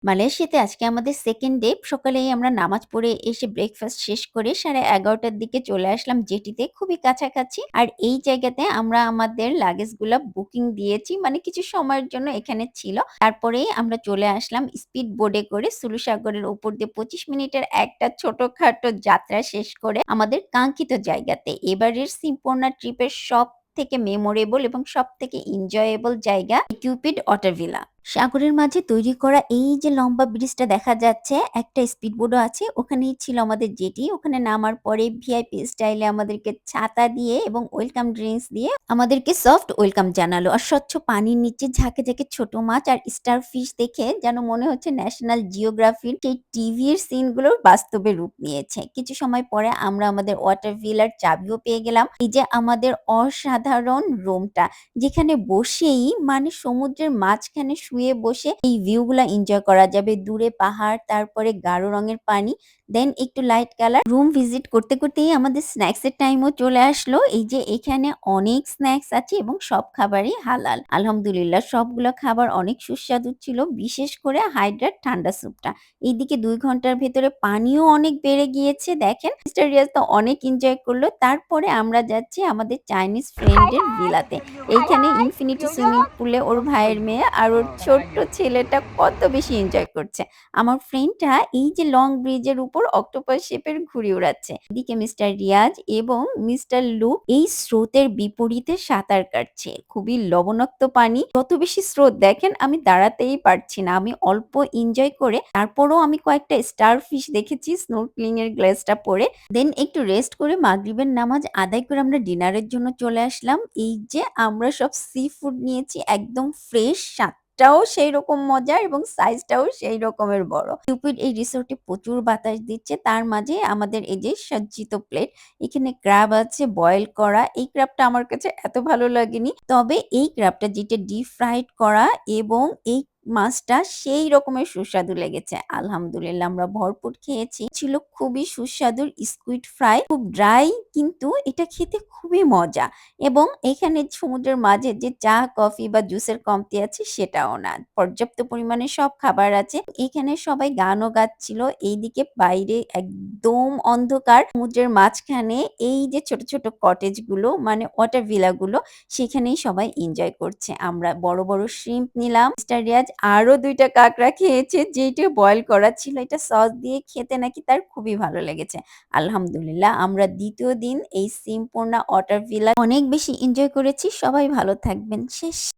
মালয়েশিয়াতে আজকে আমাদের 2nd ডে। সকালেই আমরা নামাজ পড়ে এসে ব্রেকফাস্ট শেষ করে 11:30 টার দিকে চলে আসলাম জেটিতে, খুবই কাছাকাছি। আর এই জায়গাতে আমরা আমাদের লাগেজগুলা বুকিং দিয়েছি। মানে কিছু সময়ের জন্য এখানে ছিল। তারপরেই আমরা চলে আসলাম স্পিড বোটে করে সুলু সাগরের উপর দিয়ে 25 মিনিটের একটা ছোটখাটো যাত্রা শেষ করে আমাদের কাঙ্ক্ষিত জায়গাতে। এবারের সিম্পোনা ট্রিপের সবথেকে মেমোরেবল এবং সবথেকে এনজয়েবল জায়গা কিউপিড ওয়াটার ভিলা। সাগরের মাঝে তৈরি করা এই যে লম্বা ব্রিজটা দেখা যাচ্ছে, একটা স্পিডবোটও আছে। ওখানেই ছিল আমাদের জেটি। ওখানে নামার পরে ভিআইপি স্টাইলে আমাদেরকে ছাতা দিয়ে এবং ওয়েলকাম ড্রিংকস দিয়ে আমাদেরকে সফট ওয়েলকাম জানালো। আর স্বচ্ছ পানির নিচে ঝাঁকে ঝাঁকে ছোট মাছ আর স্টার ফিশ দেখে যেন মনে হচ্ছে ন্যাশনাল জিওগ্রাফির সেই টিভির সিনগুলোর বাস্তবে রূপ নিয়েছে। কিছু সময় পরে আমরা আমাদের ওয়াটার ভিলার চাবিও পেয়ে গেলাম। এই যে আমাদের অসাধারণ রুমটা, যেখানে বসেই মানে সমুদ্রের মাঝখানে শুয়ে বসে এই ভিউ গুলা এনজয় করা যাবে। দূরে পাহাড়, তারপরে গাঢ় রঙের পানি, দেন একটু লাইট কালার। রুম ভিজিট করতে করতেই আমাদের স্ন্যাক্স এর টাইমও চলে আসলো। এই যে এখানে অনেক স্ন্যাক্স আছে এবং সব খাবারই হালাল। আলহামদুলিল্লাহ সবগুলো খাবার অনেক সুস্বাদু ছিল, বিশেষ করে হাইড্রাট ঠান্ডা স্যুপটা। এইদিকে 2 ঘন্টার ভেতরে পানিও অনেক বেড়ে গিয়েছে দেখেন। মিস্টার রিয়াজ তো অনেক এনজয় করলো। তারপরে আমরা যাচ্ছি আমাদের চাইনিজ ফ্রেন্ডের ভিলাতে। এইখানে ইনফিনিটি সুইমিং পুলে ওর ভাইয়ের মেয়ে আর ওর ছোট্ট ছেলেটা কত বেশি এনজয় করছে। আমার ফ্রেন্ডটা এই যে লং ব্রিজের উপর অক্টোপাস শেপের ঘুড়ি উড়াচ্ছে। এদিকে মিস্টার রিয়াজ এবং মিস্টার লুক এই স্রোতের বিপরীতে সাঁতার কাটছে। খুবই লবণাক্ত পানি, যত বেশি স্রোত দেখেন আমি দাঁড়াতেই পারছি না। আমি অল্প এনজয় করে তারপরও আমি কয়েকটা স্টার ফিশ দেখেছি স্নোরকেলিং এর গ্লাসটা পরে। দেন একটু রেস্ট করে মাগরিবের নামাজ আদায় করে আমরা ডিনারের জন্য চলে আসলাম। এই যে আমরা সব সি ফুড নিয়েছি, একদম ফ্রেশ, স্বাদটাও সেই রকম মজার এবং সাইজটাও সেই রকমের বড়। কিউপিড এই রিসোর্টে প্রচুর বাতাস দিচ্ছে, তার মাঝে আমাদের এই যে সজ্জিত প্লেট। এখানে ক্র্যাব আছে বয়েল করা। এই ক্র্যাবটা আমার কাছে এত ভালো লাগেনি, তবে এই ক্র্যাবটা যেটা ডিপ ফ্রাইড করা এবং এই মাছটা সেই রকমের সুস্বাদু লেগেছে। আলহামদুলিল্লাহ আমরা ভরপুর খেয়েছি। ছিল খুবই সুস্বাদু স্কুইড ফ্রাই, খুব ড্রাই কিন্তু এটা খেতে খুবই মজা। এবং এখানে সমুদ্রের মাঝে যে চা, কফি বা জুসের কমতি আছে সেটাও না। পর্যাপ্ত পরিমাণে সব খাবার আছে। এখানে সবাই গানও গাচ্ছিল। এইদিকে বাইরে একদম অন্ধকার। সমুদ্রের মাঝখানে এই যে ছোট ছোট কটেজ গুলো মানে ওয়াটার ভিলা গুলো, সেখানেই সবাই এনজয় করছে। আমরা বড় বড় শ্রিম্প নিলাম। মিস্টার রিয়াজ আরো 2টা কাঁকড়া খেয়েছে, যেটা বয়েল করা ছিল। এটা সস দিয়ে খেতে নাকি তার খুবই ভালো লেগেছে। আলহামদুলিল্লাহ আমরা দ্বিতীয় দিন এই সিম্পোনা ওয়াটার ভিলা অনেক বেশি এনজয় করেছি। সবাই ভালো থাকবেন। শেষ।